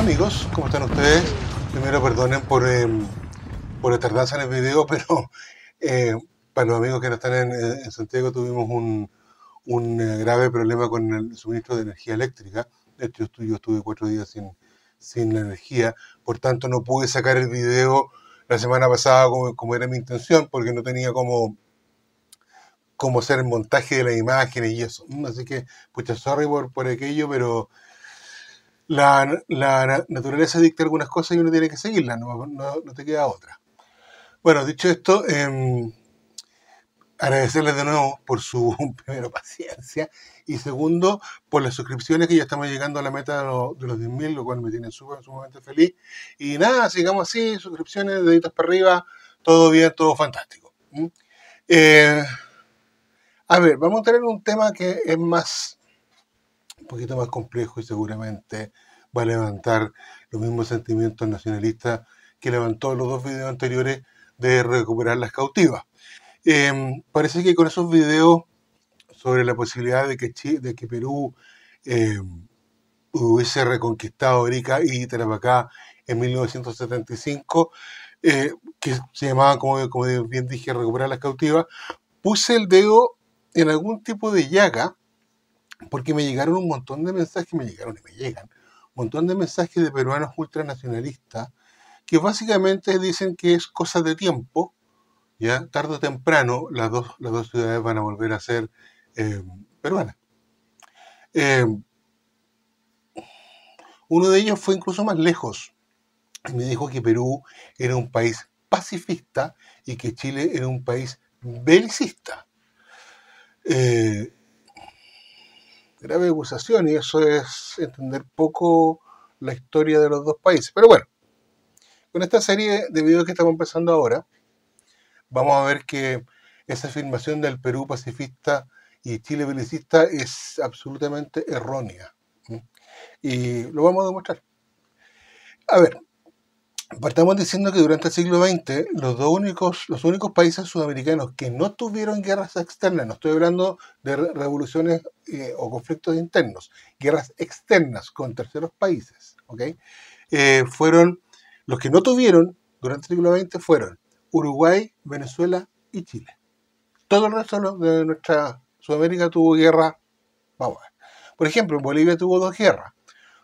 amigos, ¿cómo están ustedes? Primero perdonen por la tardanza en el video, pero para los amigos que no están en Santiago tuvimos un grave problema con el suministro de energía eléctrica. De hecho, yo estuve 4 días sin la energía, por tanto no pude sacar el video la semana pasada como era mi intención, porque no tenía cómo hacer el montaje de las imágenes y eso. Así que, pucha, sorry por aquello, pero la naturaleza dicta algunas cosas y uno tiene que seguirlas, no te queda otra. Bueno, dicho esto, agradecerles de nuevo por su, primero, paciencia, y segundo, por las suscripciones, que ya estamos llegando a la meta de los 10.000, lo cual me tiene sumamente feliz. Y nada, sigamos así, suscripciones, deditos para arriba, todo bien, todo fantástico. A ver, vamos a tener un tema que es un poquito más complejo y seguramente va a levantar los mismos sentimientos nacionalistas que levantó los dos videos anteriores de recuperar las cautivas. Parece que con esos videos sobre la posibilidad de que Perú hubiese reconquistado Arica y Tarapacá en 1975, que se llamaba, como bien dije, recuperar las cautivas, puse el dedo en algún tipo de llaga, porque me llegaron un montón de mensajes, me llegan un montón de mensajes de peruanos ultranacionalistas que básicamente dicen que es cosa de tiempo, ya tarde o temprano las dos ciudades van a volver a ser peruanas. Uno de ellos fue incluso más lejos y me dijo que Perú era un país pacifista y que Chile era un país belicista. Grave acusación, y eso es entender poco la historia de los dos países. Pero bueno, con esta serie de videos que estamos empezando ahora, vamos a ver que esa afirmación del Perú pacifista y Chile belicista es absolutamente errónea. Y lo vamos a demostrar. A ver, partamos diciendo que durante el siglo XX los únicos países sudamericanos que no tuvieron guerras externas, no estoy hablando de revoluciones o conflictos internos, guerras externas con terceros países, ¿ok? Fueron, los que no tuvieron durante el siglo XX fueron Uruguay, Venezuela y Chile. Todo el resto de nuestra Sudamérica tuvo guerra, vamos a ver. Por ejemplo, Bolivia tuvo 2 guerras,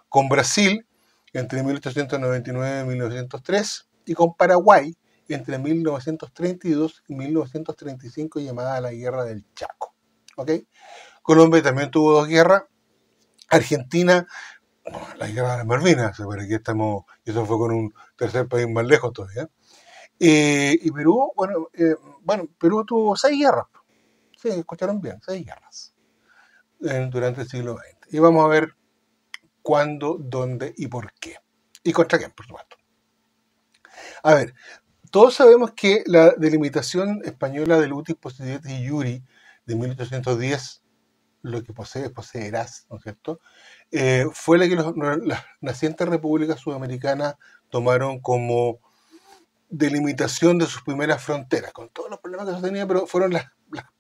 con Brasil entre 1899 y 1903 y con Paraguay entre 1932 y 1935, llamada la Guerra del Chaco. ¿Ok? Colombia también tuvo 2 guerras. Argentina, la Guerra de las Malvinas, para que estamos, eso fue con un tercer país más lejos todavía. Y Perú, Perú tuvo 6 guerras. Sí, escucharon bien, 6 guerras durante el siglo XX. Y vamos a ver cuándo, dónde y por qué. Y contra quién, por supuesto. A ver, todos sabemos que la delimitación española del utis possidetis iure de 1810, lo que posees, poseerás, ¿no es cierto?, fue la que las nacientes repúblicas sudamericanas tomaron como delimitación de sus primeras fronteras, con todos los problemas que se tenían, pero fueron las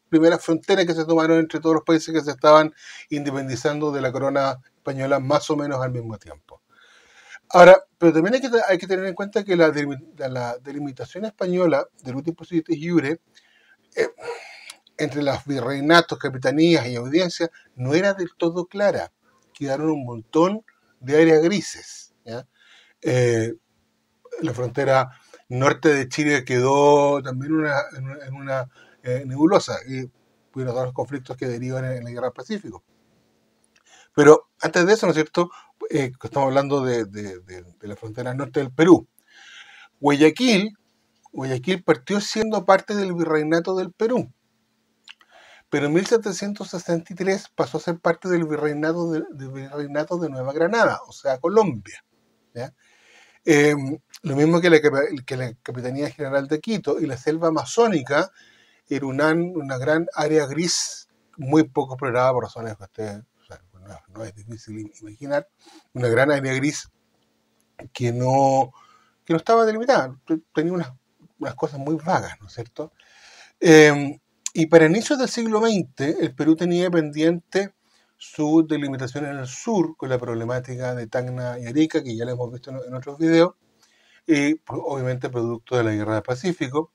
primeras fronteras que se tomaron entre todos los países que se estaban independizando de la corona española más o menos al mismo tiempo. Ahora, pero también hay que tener en cuenta que la delimitación española del utis possidetis iure entre los virreinatos, capitanías y audiencias no era del todo clara. Quedaron un montón de áreas grises, ¿ya? La frontera norte de Chile quedó también en una nebulosa, y hubo todos los conflictos que derivan en la guerra del Pacífico. Pero antes de eso, ¿no es cierto?, estamos hablando de la frontera norte del Perú. Guayaquil partió siendo parte del virreinato del Perú, pero en 1763 pasó a ser parte del virreinato de Nueva Granada, o sea, Colombia, ¿ya? Lo mismo que la Capitanía General de Quito, y la selva amazónica era una gran área gris, muy poco explorada por razones que ustedes, no es difícil imaginar, una gran área gris que no estaba delimitada, tenía unas cosas muy vagas, ¿no es cierto? Y para inicios del siglo XX, el Perú tenía pendiente su delimitación en el sur con la problemática de Tacna y Arica, que ya la hemos visto en otros videos, y obviamente producto de la Guerra del Pacífico.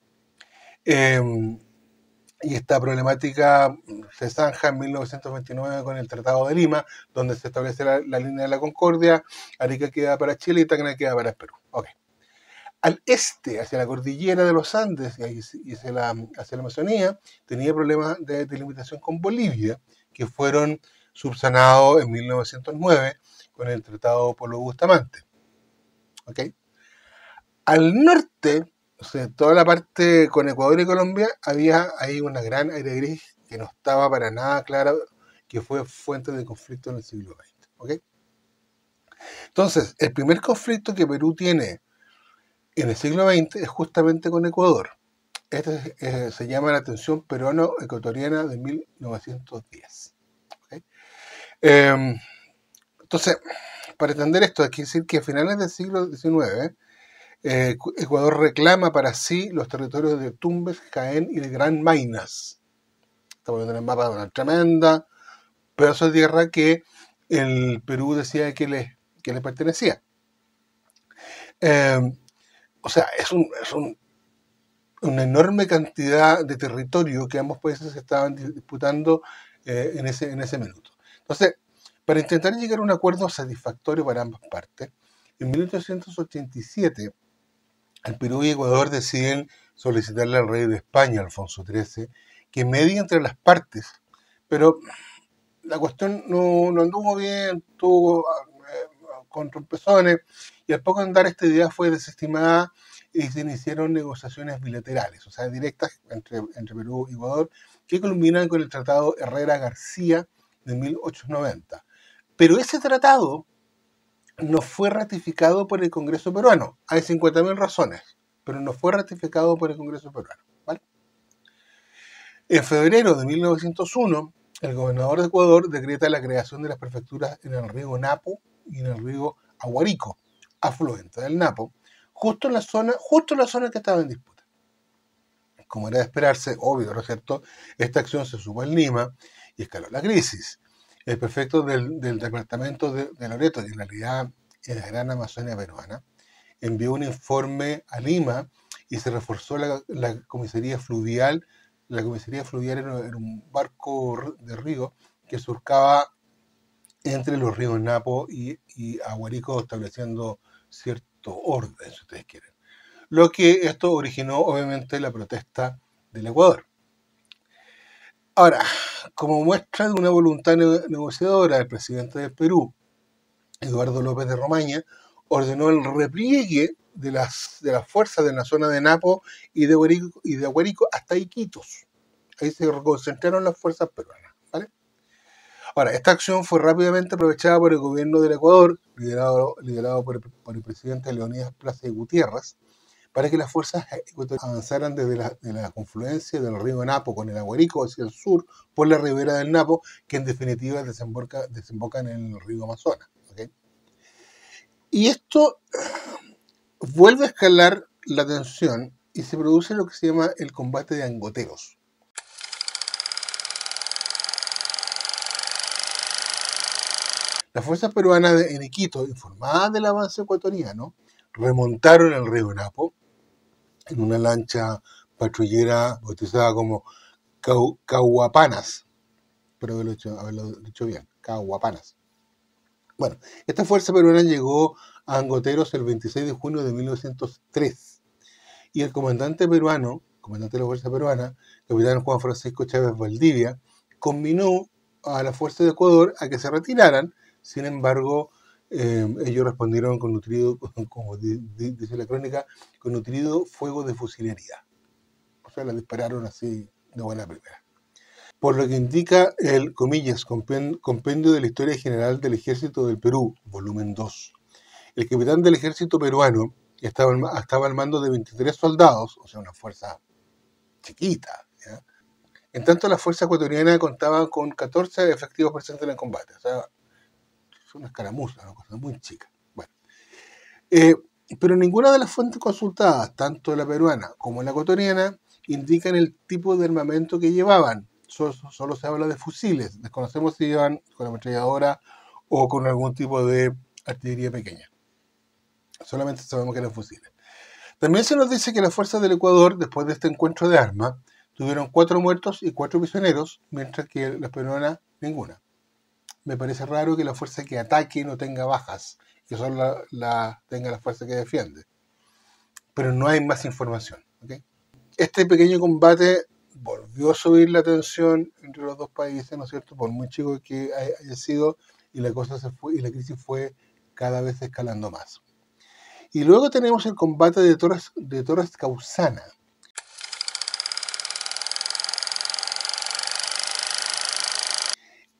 Y esta problemática se zanja en 1929 con el Tratado de Lima, donde se establece la línea de la Concordia. Arica queda para Chile y Tacna queda para el Perú. Okay. Al este, hacia la cordillera de los Andes y hacia la Amazonía, tenía problemas de delimitación con Bolivia, que fueron subsanados en 1909 con el Tratado Polo Bustamante. ¿Okay? Al norte, o sea, toda la parte con Ecuador y Colombia, había ahí una gran área gris que no estaba para nada clara, que fue fuente de conflicto en el siglo XX. ¿Okay? Entonces, el primer conflicto que Perú tiene en el siglo XX es justamente con Ecuador. Este se llama la tensión peruano-ecuatoriana de 1910. ¿Okay? Entonces, para entender esto, hay que decir que a finales del siglo XIX, Ecuador reclama para sí los territorios de Tumbes, Jaén y de Gran Maynas. Estamos viendo en el mapa de una tremenda pedazo de tierra que el Perú decía que le pertenecía. O sea, es una enorme cantidad de territorio que ambos países estaban disputando en ese minuto. Entonces, para intentar llegar a un acuerdo satisfactorio para ambas partes, en 1887 el Perú y Ecuador deciden solicitarle al rey de España, Alfonso XIII, que medie entre las partes, pero la cuestión no anduvo bien, tuvo con trompezones, y al poco andar esta idea fue desestimada y se iniciaron negociaciones bilaterales, o sea, directas entre Perú y Ecuador, que culminan con el Tratado Herrera-García de 1890. Pero ese tratado no fue ratificado por el Congreso peruano. Hay 50.000 razones, pero no fue ratificado por el Congreso peruano. ¿Vale? En febrero de 1901, el gobernador de Ecuador decreta la creación de las prefecturas en el río Napo y en el río Aguarico, afluente del Napo, justo en la zona que estaba en disputa. Como era de esperarse, obvio, ¿no es cierto?, esta acción se sumó en Lima y escaló la crisis. El prefecto del departamento de Loreto, que en realidad es la Gran Amazonia peruana, envió un informe a Lima y se reforzó la comisaría fluvial. La comisaría fluvial era un barco de río que surcaba entre los ríos Napo y Aguarico, estableciendo cierto orden, si ustedes quieren. Lo que esto originó, obviamente, la protesta del Ecuador. Ahora, como muestra de una voluntad negociadora, el presidente del Perú, Eduardo López de Romaña, ordenó el repliegue de las fuerzas de la zona de Napo y de Aguarico hasta Iquitos. Ahí se concentraron las fuerzas peruanas. ¿Vale? Ahora, esta acción fue rápidamente aprovechada por el gobierno del Ecuador, liderado por el presidente Leonidas Plaza y Gutiérrez, para que las fuerzas ecuatorianas avanzaran desde la confluencia del río Napo con el Aguarico hacia el sur por la ribera del Napo, que en definitiva desemboca en el río Amazonas. ¿Okay? Y esto vuelve a escalar la tensión y se produce lo que se llama el combate de angoteros. Las fuerzas peruanas en Iquitos, informadas del avance ecuatoriano, remontaron el río Napo en una lancha patrullera bautizada como Cahuapanas. Espero haberlo dicho bien, Cahuapanas. Bueno, esta fuerza peruana llegó a Angoteros el 26 de junio de 1903 y el comandante de la fuerza peruana, capitán Juan Francisco Chávez Valdivia, conminó a la fuerza de Ecuador a que se retiraran. Sin embargo, ellos respondieron con nutrido, como dice la crónica, con nutrido fuego de fusilería. O sea, la dispararon así de buena primera. Por lo que indica el, comillas, compendio de la historia general del Ejército del Perú, volumen 2. El capitán del ejército peruano estaba al mando de 23 soldados, o sea, una fuerza chiquita, ¿ya? En tanto, la fuerza ecuatoriana contaba con 14 efectivos presentes en el combate. O sea, es una escaramuza, una cosa muy chica. Bueno, pero ninguna de las fuentes consultadas, tanto la peruana como la ecuatoriana, indican el tipo de armamento que llevaban. solo se habla de fusiles. Desconocemos si iban con ametralladora o con algún tipo de artillería pequeña. Solamente sabemos que eran fusiles. También se nos dice que las fuerzas del Ecuador, después de este encuentro de armas, tuvieron 4 muertos y 4 prisioneros, mientras que las peruanas ninguna. Me parece raro que la fuerza que ataque no tenga bajas, que solo tenga la fuerza que defiende. Pero no hay más información. ¿Okay? Este pequeño combate volvió a subir la tensión entre los dos países, ¿no es cierto? Por muy chico que haya sido, y la cosa se fue, y la crisis fue cada vez escalando más. Y luego tenemos el combate de Torres Causana.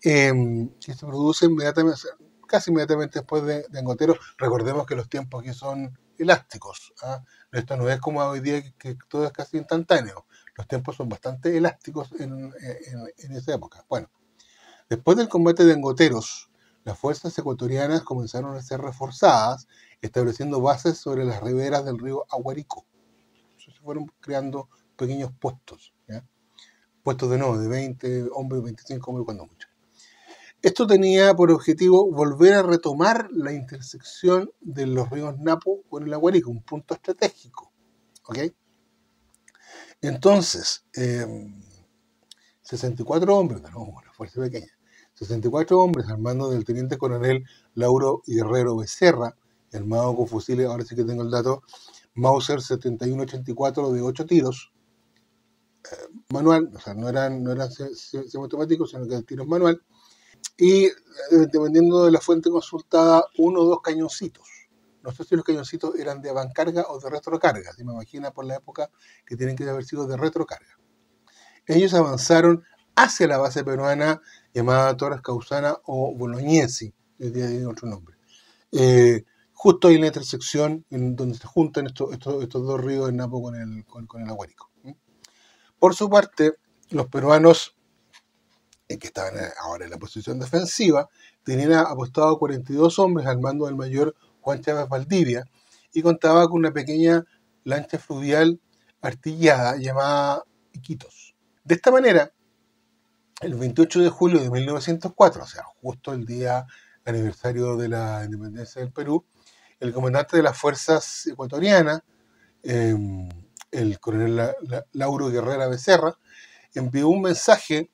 Que se produce inmediatamente, casi inmediatamente después de Angoteros. Recordemos que los tiempos aquí son elásticos. ¿Ah? Esto no es como hoy día que todo es casi instantáneo. Los tiempos son bastante elásticos en esa época. Bueno, después del combate de Angoteros, las fuerzas ecuatorianas comenzaron a ser reforzadas, estableciendo bases sobre las riberas del río Aguarico. Se fueron creando pequeños puestos, ¿ya? Puestos de 20 hombres, 25 hombres cuando mucho. Esto tenía por objetivo volver a retomar la intersección de los ríos Napo con el Aguarico, un punto estratégico. ¿Ok? Entonces, 64 hombres, no, una fuerza pequeña, 64 hombres al mando del teniente coronel Lauro Guerrero Becerra, armado con fusiles, ahora sí que tengo el dato, Mauser 7184 de 8 tiros, manual, o sea, no eran semiautomáticos, sino que el tiro manual, y dependiendo de la fuente consultada, 1 o 2 cañoncitos. No sé si los cañoncitos eran de avancarga o de retrocarga, si me imagino por la época que tienen que haber sido de retrocarga. Ellos avanzaron hacia la base peruana llamada Torres Causana o Bolognesi, el día tiene otro nombre. Justo ahí en la intersección en donde se juntan estos dos ríos, el Napo con el Aguarico. Por su parte, los peruanos, que estaban ahora en la posición defensiva, tenían apostado 42 hombres al mando del mayor Juan Chávez Valdivia y contaba con una pequeña lancha fluvial artillada llamada Iquitos. De esta manera, el 28 de julio de 1904, o sea, justo el día aniversario de la independencia del Perú, el comandante de las fuerzas ecuatorianas, el coronel Lauro Guerrero Becerra, envió un mensaje,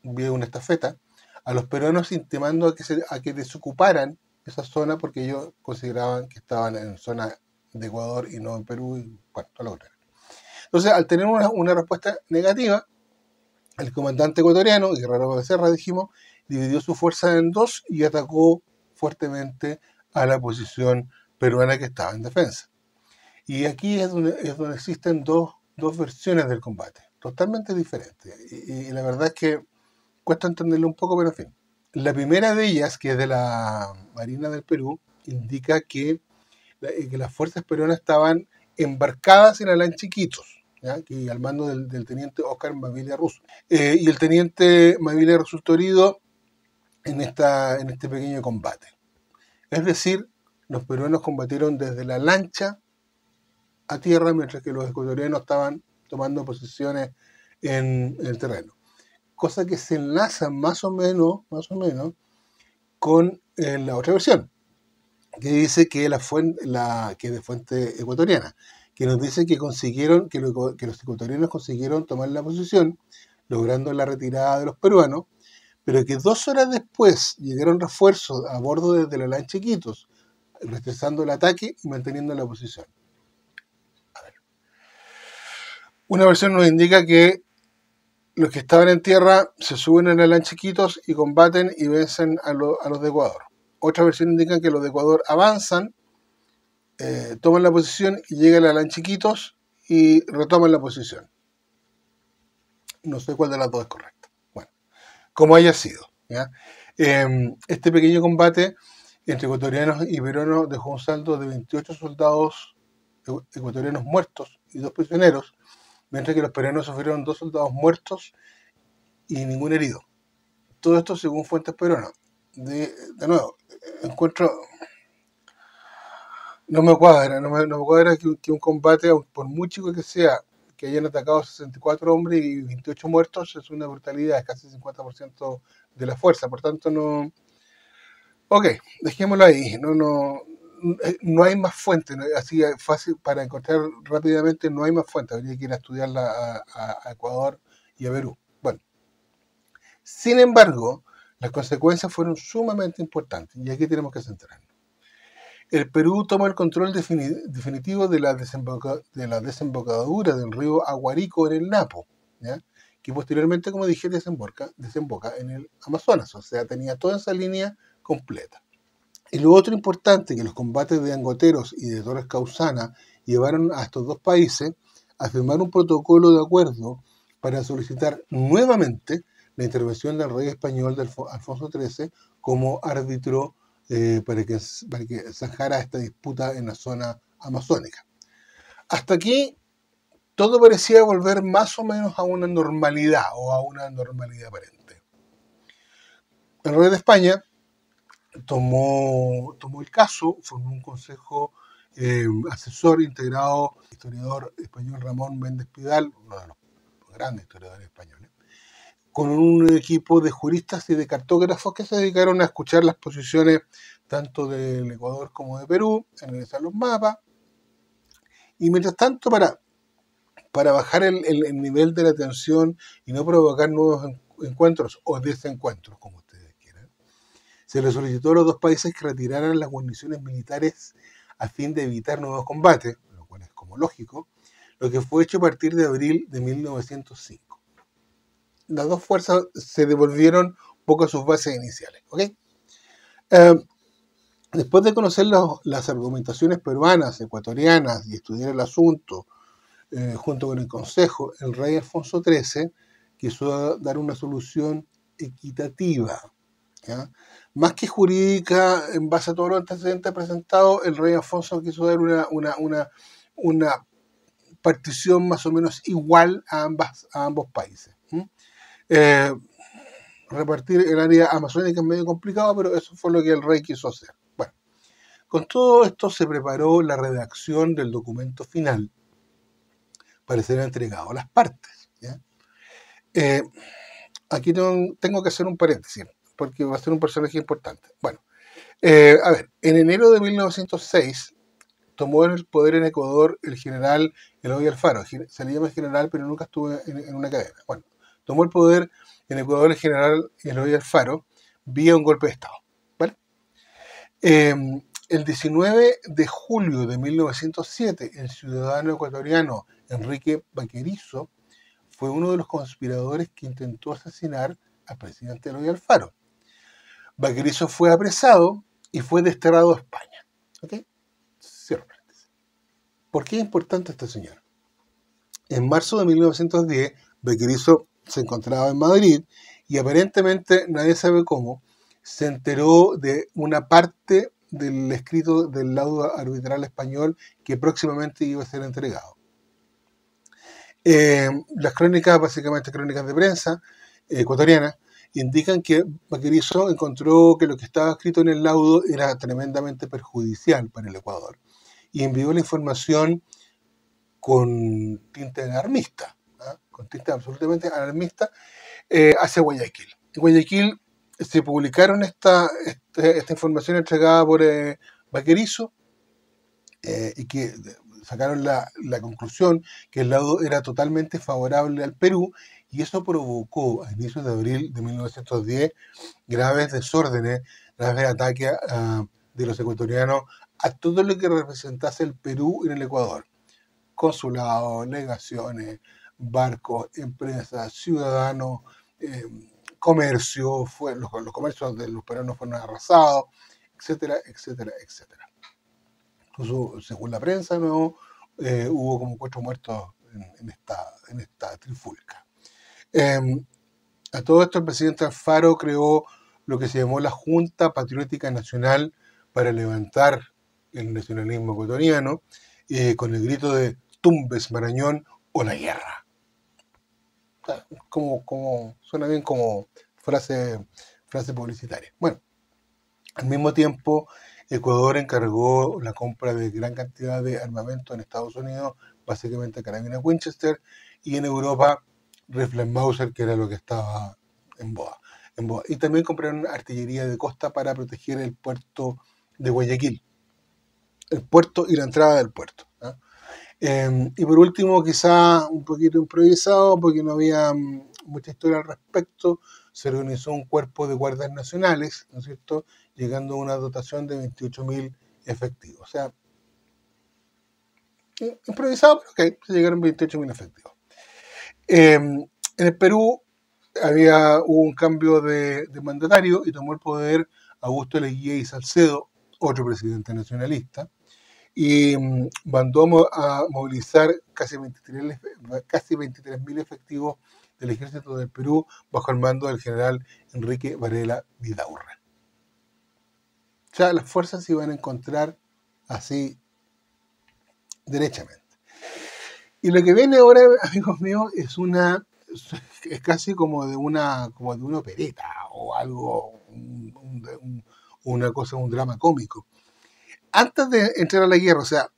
envió una estafeta, a los peruanos intimando a que desocuparan esa zona porque ellos consideraban que estaban en zona de Ecuador y no en Perú, y bueno, todo lo contrario. Entonces, al tener una respuesta negativa, el comandante ecuatoriano, Guerrero Becerra, dijimos, dividió su fuerza en dos y atacó fuertemente a la posición peruana que estaba en defensa. Y aquí es donde existen dos versiones del combate, totalmente diferentes. Y la verdad es que cuesta entenderlo un poco, pero en fin. La primera de ellas, que es de la Marina del Perú, indica que las fuerzas peruanas estaban embarcadas en la lancha Iquitos, ¿ya? Que al mando del teniente Oscar Mavilla Russo. Y el teniente Mavilla resultó herido en este pequeño combate. Es decir, los peruanos combatieron desde la lancha a tierra, mientras que los ecuatorianos estaban tomando posiciones en el terreno. Cosa que se enlaza más o menos con la otra versión, que dice que que es de fuente ecuatoriana, que nos dice que consiguieron, que los ecuatorianos consiguieron tomar la posición, logrando la retirada de los peruanos, pero que 2 horas después llegaron refuerzos a bordo desde la lancha Iquitos, rechazando el ataque y manteniendo la posición. A ver. Una versión nos indica que los que estaban en tierra se suben a la lancha Iquitos y combaten y vencen a los de Ecuador. Otra versión indica que los de Ecuador avanzan, toman la posición y llegan a la lancha Iquitos y retoman la posición. No sé cuál de las dos es correcta. Bueno, como haya sido, ¿ya? Este pequeño combate entre ecuatorianos y peruanos dejó un saldo de 28 soldados ecuatorianos muertos y 2 prisioneros, mientras que los peruanos sufrieron 2 soldados muertos y ningún herido. Todo esto según fuentes peruanas. De nuevo, encuentro... No me cuadra que un combate, por muy chico que sea, que hayan atacado 64 hombres y 28 muertos es una brutalidad, es casi 50% de la fuerza, por tanto no... Ok, dejémoslo ahí, no hay más fuentes, así fácil para encontrar rápidamente, no hay más fuentes, habría que ir a estudiarla a Ecuador y a Perú. Bueno, sin embargo, las consecuencias fueron sumamente importantes y aquí tenemos que centrarnos. El Perú toma el control definitivo de de la desembocadura del río Aguarico en el Napo, ¿ya? Que posteriormente, como dije, desemboca en el Amazonas, o sea, tenía toda esa línea completa. Y lo otro importante que los combates de Angoteros y de Torres Causana llevaron a estos dos países a firmar un protocolo de acuerdo para solicitar nuevamente la intervención del rey español de Alfonso XIII como árbitro para que zanjara esta disputa en la zona amazónica. Hasta aquí todo parecía volver más o menos a una normalidad o a una normalidad aparente. El rey de España tomó el caso, formó un consejo asesor integrado por el historiador español Ramón Méndez Pidal, uno de los grandes historiadores españoles, con un equipo de juristas y de cartógrafos que se dedicaron a escuchar las posiciones tanto del Ecuador como de Perú, analizar los mapas, y mientras tanto para bajar el nivel de la tensión y no provocar nuevos encuentros o desencuentros, como ustedes quieran, se le solicitó a los dos países que retiraran las guarniciones militares a fin de evitar nuevos combates, lo cual es como lógico, lo que fue hecho a partir de abril de 1905. Las dos fuerzas se devolvieron un poco a sus bases iniciales. ¿Okay? Después de conocer las argumentaciones peruanas, ecuatorianas y estudiar el asunto junto con el Consejo, el rey Alfonso XIII quiso dar una solución equitativa, ¿ya? Más que jurídica, en base a todos los antecedentes presentados, el rey Alfonso quiso dar una partición más o menos igual a ambos países. Repartir el área amazónica es medio complicado, pero eso fue lo que el rey quiso hacer. Bueno, con todo esto se preparó la redacción del documento final para ser entregado a las partes, ¿ya? Aquí tengo que hacer un paréntesis, porque va a ser un personaje importante. Bueno, a ver, en enero de 1906 tomó el poder en Ecuador el general Eloy Alfaro. Se le llama general, pero nunca estuvo en una cadena. Bueno, tomó el poder en Ecuador el general Eloy Alfaro vía un golpe de Estado. ¿Vale? El 19 de julio de 1907, el ciudadano ecuatoriano Enrique Baquerizo fue uno de los conspiradores que intentó asesinar al presidente Eloy Alfaro. Baquerizo fue apresado y fue desterrado a España. ¿Ok? Cierro paréntesis. ¿Por qué es importante este señor? En marzo de 1910, Baquerizo se encontraba en Madrid y aparentemente, nadie sabe cómo, se enteró de una parte del escrito del laudo arbitral español que próximamente iba a ser entregado. Las crónicas, básicamente crónicas de prensa ecuatorianas, indican que Baquerizo encontró que lo que estaba escrito en el laudo era tremendamente perjudicial para el Ecuador y envió la información con tinte alarmista, ¿eh? Con tinte absolutamente alarmista hacia Guayaquil. En Guayaquil se publicaron esta información entregada por Baquerizo y que sacaron la conclusión que el laudo era totalmente favorable al Perú y eso provocó a inicios de abril de 1910 graves desórdenes, graves ataques de los ecuatorianos a todo lo que representase el Perú en el Ecuador. Consulados, legaciones, barcos, empresas, ciudadanos, comercio, los comercios de los peruanos fueron arrasados, etcétera, etcétera, etcétera. Incluso, según la prensa, ¿no? Hubo como 4 muertos en esta trifulca. A todo esto, el presidente Alfaro creó lo que se llamó la Junta Patriótica Nacional para levantar el nacionalismo ecuatoriano, con el grito de Tumbes, Marañón o la guerra. Suena bien como frase publicitaria. Bueno, al mismo tiempo, Ecuador encargó la compra de gran cantidad de armamento en Estados Unidos básicamente carabina Winchester, y en Europa rifles Mauser, que era lo que estaba en boga. Y también compraron artillería de costa para proteger el puerto de Guayaquil, el puerto y la entrada del puerto. Y por último, quizá un poquito improvisado, porque no había mucha historia al respecto, se organizó un cuerpo de guardias nacionales, ¿no es cierto?, llegando a una dotación de 28.000 efectivos. O sea, improvisado, pero ok, se llegaron 28.000 efectivos. En el Perú hubo un cambio de mandatario y tomó el poder Augusto Leguía y Salcedo, otro presidente nacionalista, y mandó a movilizar casi 23.000 efectivos del ejército del Perú bajo el mando del general Enrique Varela Vidaurre. O sea, las fuerzas se iban a encontrar así derechamente. Y lo que viene ahora, amigos míos, es casi como de una opereta o algo, una cosa, un drama cómico. Antes de entrar a la guerra, o sea,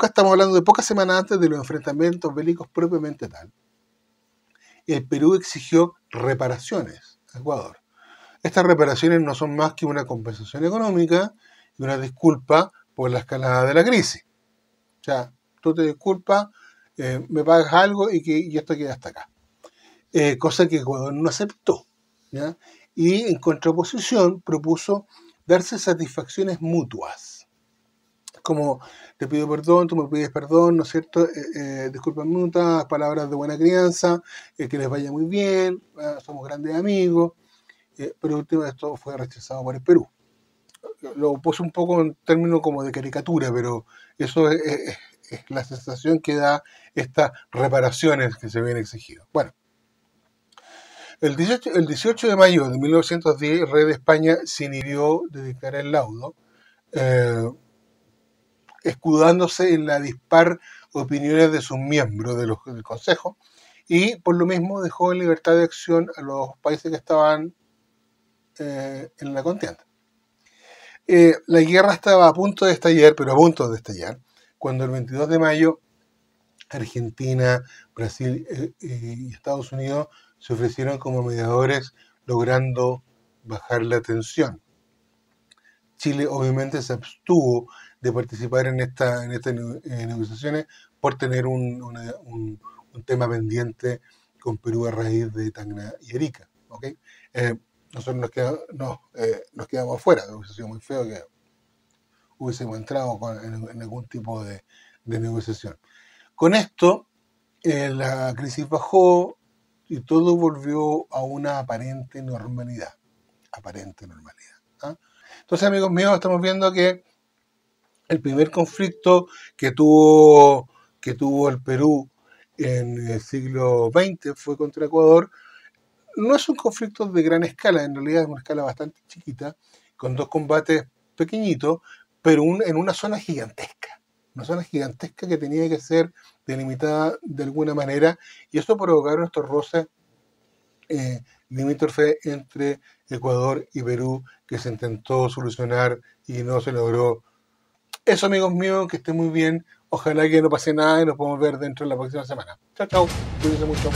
estamos hablando de pocas semanas antes de los enfrentamientos bélicos propiamente tal, el Perú exigió reparaciones a Ecuador. Estas reparaciones no son más que una compensación económica y una disculpa por la escalada de la crisis. O sea, tú te disculpas, me pagas algo y esto queda hasta acá. Cosa que Ecuador no aceptó, ¿ya? Y en contraposición propuso darse satisfacciones mutuas. Como te pido perdón, tú me pides perdón, ¿no es cierto? Disculpas mutuas, palabras de buena crianza, que les vaya muy bien, somos grandes amigos, pero último esto fue rechazado por el Perú. Lo puse un poco en términos como de caricatura, pero eso es la sensación que da estas reparaciones que se habían exigido. Bueno, el 18 de mayo de 1910, el rey de España se inhibió de dictar el laudo, escudándose en la dispar opiniones de sus miembros del Consejo, y por lo mismo dejó en libertad de acción a los países que estaban en la contienda. La guerra estaba a punto de estallar, cuando el 22 de mayo Argentina, Brasil y Estados Unidos se ofrecieron como mediadores, logrando bajar la tensión. Chile obviamente se abstuvo de participar en estas negociaciones por tener un tema pendiente con Perú a raíz de Tacna y Arica. ¿Okay? Nosotros nos quedamos afuera. Hubiese sido muy feo que hubiésemos entrado en algún tipo de negociación. Con esto, la crisis bajó y todo volvió a una aparente normalidad. ¿Ah? Entonces, amigos míos, estamos viendo que el primer conflicto que tuvo el Perú en el siglo XX fue contra Ecuador. No es un conflicto de gran escala, en realidad es una escala bastante chiquita, con dos combates pequeñitos, pero en una zona gigantesca. Una zona gigantesca que tenía que ser delimitada de alguna manera, y eso provocaron estos roces limítrofe entre Ecuador y Perú, que se intentó solucionar y no se logró. Eso, amigos míos, que estén muy bien. Ojalá que no pase nada y nos podamos ver dentro de la próxima semana. Chao, chao. Cuídense mucho.